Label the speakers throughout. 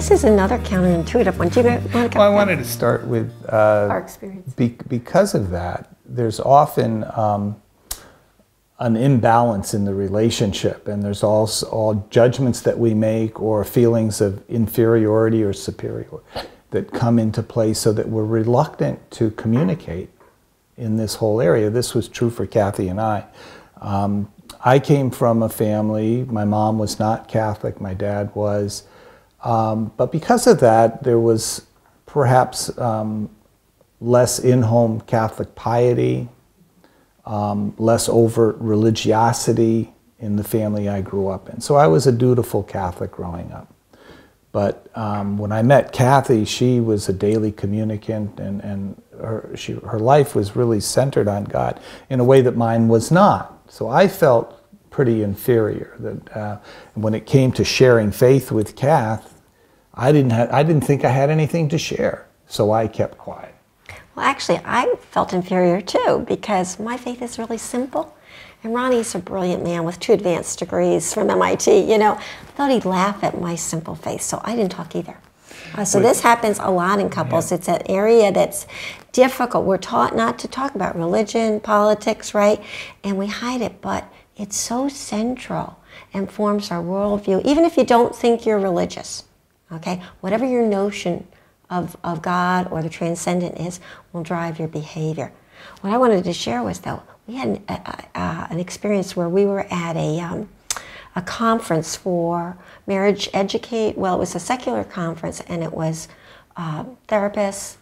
Speaker 1: this is another counterintuitive one. Do you want to come
Speaker 2: Well, I wanted to start with
Speaker 1: our experience.
Speaker 2: Because of that, there's often an imbalance in the relationship, and there's also all judgments that we make or feelings of inferiority or superiority that come into play, so that we're reluctant to communicate in this whole area. This was true for Kathy and I. I came from a family, my mom was not Catholic, my dad was, but because of that, there was perhaps less in-home Catholic piety, less overt religiosity in the family I grew up in. So I was a dutiful Catholic growing up. But when I met Kathy, she was a daily communicant, and her life was really centered on God in a way that mine was not. So I felt pretty inferior. That when it came to sharing faith with Kath, I didn't think I had anything to share, so I kept quiet.
Speaker 1: Well, actually, I felt inferior too, because my faith is really simple. And Ronnie's a brilliant man with 2 advanced degrees from MIT. You know, I thought he'd laugh at my simple faith, so I didn't talk either. So this happens a lot in couples. Yeah. It's an area that's difficult. We're taught not to talk about religion, politics, right? And we hide it, but it's so central and forms our worldview, even if you don't think you're religious, okay? Whatever your notion of God or the transcendent is will drive your behavior. What I wanted to share was, though, we had an experience where we were at a conference for marriage educate. Well, it was a secular conference, and it was therapists,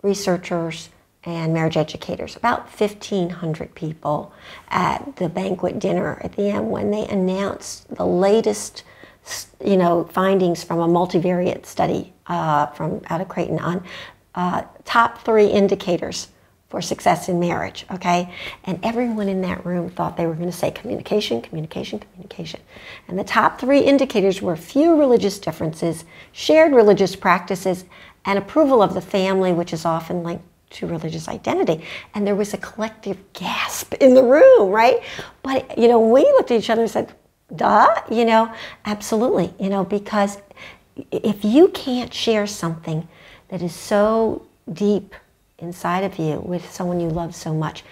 Speaker 1: researchers, and marriage educators. About 1,500 people at the banquet dinner at the end when they announced the latest, findings from a multivariate study from out of Creighton on top 3 indicators for success in marriage, okay? And everyone in that room thought they were going to say communication, communication, communication. And the top 3 indicators were few religious differences, shared religious practices, and approval of the family, which is often linked to religious identity. And there was a collective gasp in the room, right? But, we looked at each other and said, duh, absolutely, because if you can't share something that is so deep inside of you with someone you love so much,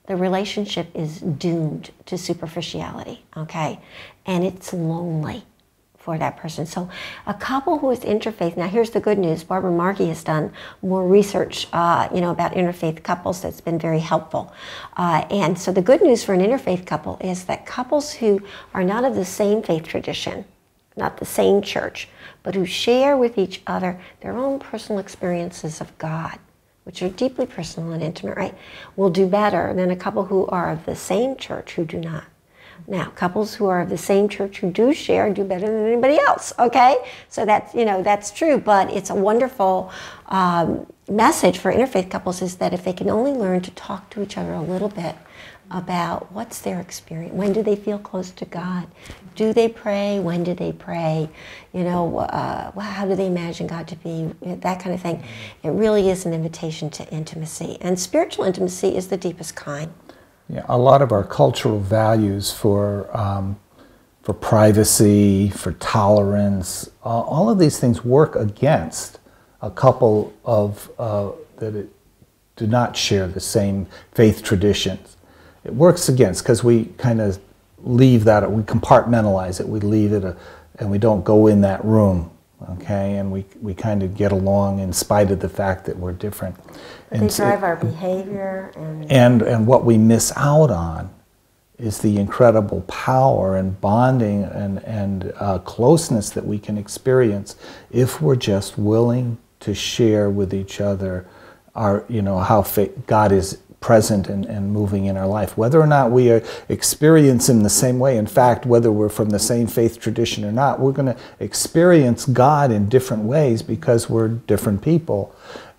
Speaker 1: the relationship is doomed to superficiality, okay? And it's lonely for that person. So a couple who is interfaith, now here's the good news, Barbara Markey has done more research, about interfaith couples that's been very helpful. And so the good news for an interfaith couple is that couples who are not of the same faith tradition, not the same church, but who share with each other their own personal experiences of God, which are deeply personal and intimate, right, will do better than a couple who are of the same church who do not. Now, couples who are of the same church who do share do better than anybody else, okay? So that's, that's true, but it's a wonderful message for interfaith couples is that if they can only learn to talk to each other a little bit about what's their experience, when do they feel close to God? Do they pray? When do they pray? How do they imagine God to be? That kind of thing. It really is an invitation to intimacy. And spiritual intimacy is the deepest kind.
Speaker 2: Yeah, a lot of our cultural values for privacy, for tolerance, all of these things work against a couple of that do not share the same faith traditions. It works against, because we kind of leave that, we compartmentalize it, we leave it, and we don't go in that room, okay? And we kind of get along in spite of the fact that we're different.
Speaker 1: But they drive our behavior.
Speaker 2: And what we miss out on is the incredible power and bonding and closeness that we can experience if we're just willing to share with each other our, how God is present and moving in our life. Whether or not we experience Him the same way, in fact, whether we're from the same faith tradition or not, we're going to experience God in different ways because we're different people.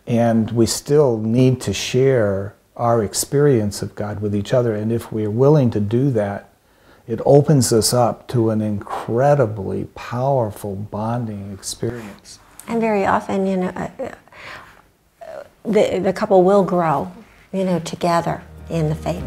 Speaker 2: And we still need to share our experience of God with each other. And if we're willing to do that, it opens us up to an incredibly powerful bonding experience.
Speaker 1: And very often, the couple will grow, together in the faith.